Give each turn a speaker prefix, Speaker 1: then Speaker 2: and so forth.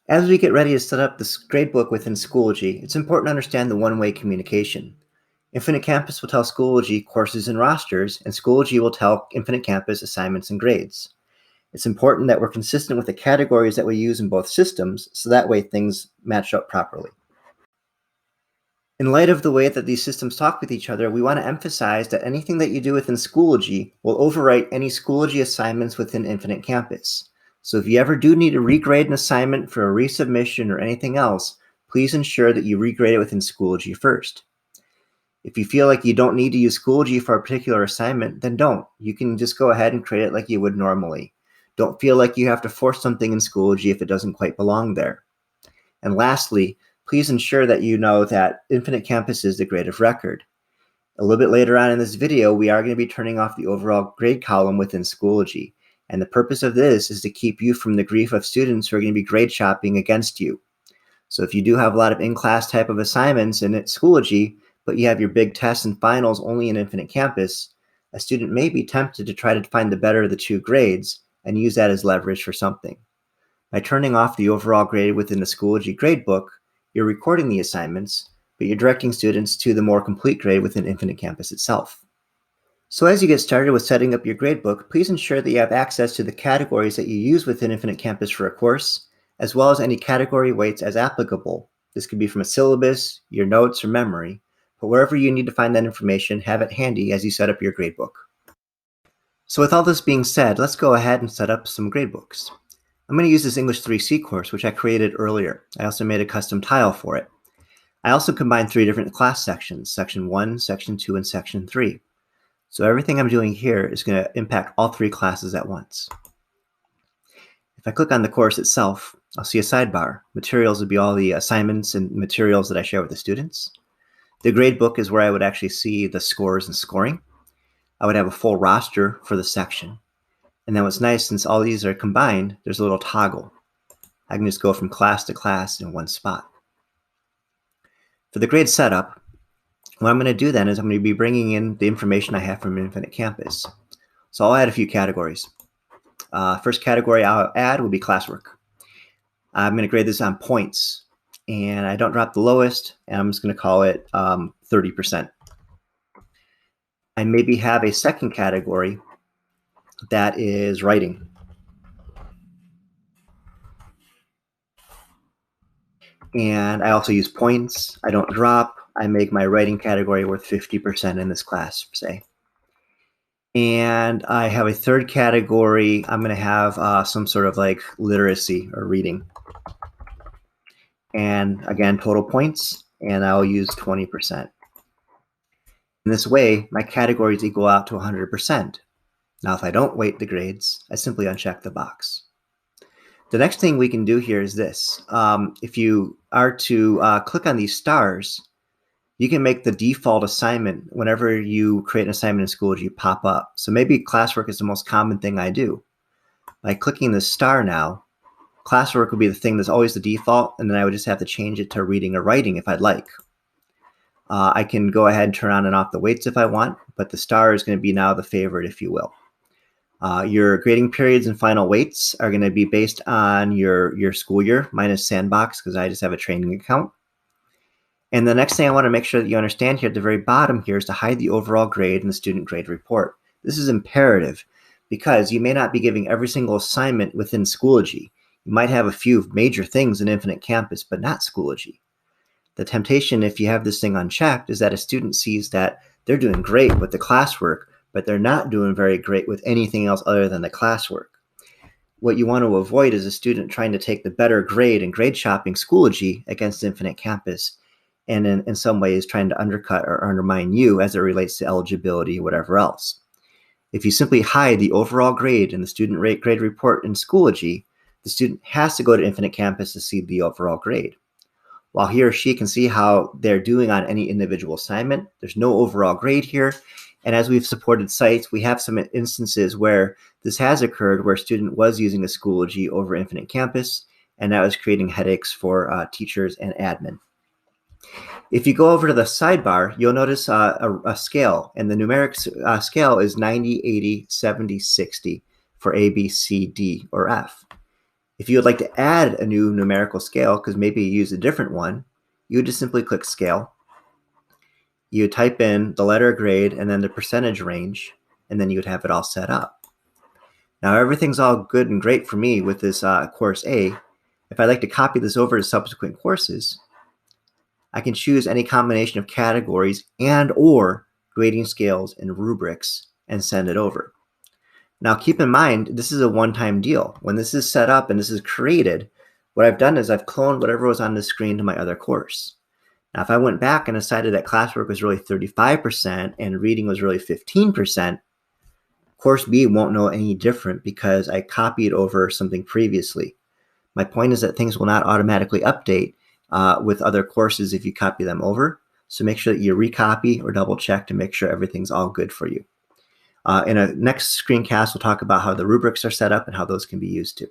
Speaker 1: As we get ready to set up this gradebook within Schoology, it's important to understand the one-way communication. Infinite Campus will tell Schoology courses and rosters, and Schoology will tell Infinite Campus assignments and grades. It's important that we're consistent with the categories that we use in both systems, so that way things match up properly. In light of the way that these systems talk with each other, we want to emphasize that anything that you do within Schoology will overwrite any Schoology assignments within Infinite Campus. So if you ever do need to regrade an assignment for a resubmission or anything else, please ensure that you regrade it within Schoology first. If you feel like you don't need to use Schoology for a particular assignment, then don't. You can just go ahead and create it like you would normally. Don't feel like you have to force something in Schoology if it doesn't quite belong there. And lastly, please ensure that you know that Infinite Campus is the grade of record. A little bit later on in this video, we are going to be turning off the overall grade column within Schoology. And the purpose of this is to keep you from the grief of students who are going to be grade shopping against you. So if you do have a lot of in-class type of assignments in Schoology, but you have your big tests and finals only in Infinite Campus, a student may be tempted to try to find the better of the two grades and use that as leverage for something. By turning off the overall grade within the Schoology gradebook, you're recording the assignments, but you're directing students to the more complete grade within Infinite Campus itself. So as you get started with setting up your gradebook, please ensure that you have access to the categories that you use within Infinite Campus for a course, as well as any category weights as applicable. This could be from a syllabus, your notes, or memory, but wherever you need to find that information, have it handy as you set up your gradebook. So with all this being said, let's go ahead and set up some gradebooks. I'm going to use this English 3C course, which I created earlier. I also made a custom tile for it. I also combined 3 different class sections, Section 1, Section 2, and Section 3. So everything I'm doing here is going to impact all 3 classes at once. If I click on the course itself, I'll see a sidebar. Materials would be all the assignments and materials that I share with the students. The gradebook is where I would actually see the scores and scoring. I would have a full roster for the section. And then what's nice, since all these are combined, there's a little toggle. I can just go from class to class in one spot. For the grade setup, what I'm going to do then is I'm going to be bringing in the information I have from Infinite Campus. So I'll add a few categories. First category I'll add will be classwork. I'm going to grade this on points, and I don't drop the lowest, and I'm just going to call it 30%. I maybe have a second category that is writing. And I also use points. I don't drop. I make my writing category worth 50% in this class, say. And I have a third category. I'm going to have some sort of like literacy or reading. And again, total points, and I'll use 20%. In this way, my categories equal out to 100%. Now, if I don't weight the grades, I simply uncheck the box. The next thing we can do here is this. If you are to click on these stars, you can make the default assignment whenever you create an assignment in Schoology pop up. So maybe classwork is the most common thing I do. By clicking the star now, classwork would be the thing that's always the default, and then I would just have to change it to reading or writing if I'd like. I can go ahead and turn on and off the weights if I want, but the star is going to be now the favorite, if you will. Your grading periods and final weights are going to be based on your school year minus Sandbox, because I just have a training account. And the next thing I want to make sure that you understand here at the very bottom here is to hide the overall grade in the student grade report. This is imperative because you may not be giving every single assignment within Schoology. You might have a few major things in Infinite Campus, but not Schoology. The temptation, if you have this thing unchecked, is that a student sees that they're doing great with the classwork, but they're not doing very great with anything else other than the classwork. What you want to avoid is a student trying to take the better grade and grade shopping Schoology against Infinite Campus, and in some ways trying to undercut or undermine you as it relates to eligibility or whatever else. If you simply hide the overall grade in the student grade report in Schoology, the student has to go to Infinite Campus to see the overall grade. While he or she can see how they're doing on any individual assignment, there's no overall grade here. And as we've supported sites, we have some instances where this has occurred where a student was using a Schoology over Infinite Campus, and that was creating headaches for teachers and admin. If you go over to the sidebar, you'll notice a scale, and the numeric scale is 90, 80, 70, 60 for A, B, C, D, or F. If you would like to add a new numerical scale, because maybe you use a different one, you would just simply click Scale. You would type in the letter grade and then the percentage range, and then you would have it all set up. Now everything's all good and great for me with this course A. If I'd like to copy this over to subsequent courses, I can choose any combination of categories and or grading scales and rubrics and send it over. Now keep in mind, this is a one-time deal. When this is set up and this is created, what I've done is I've cloned whatever was on the screen to my other course. Now if I went back and decided that classwork was really 35% and reading was really 15%, course B won't know any different because I copied over something previously. My point is that things will not automatically update with other courses if you copy them over. So make sure that you recopy or double check to make sure everything's all good for you. In a next screencast, we'll talk about how the rubrics are set up and how those can be used too.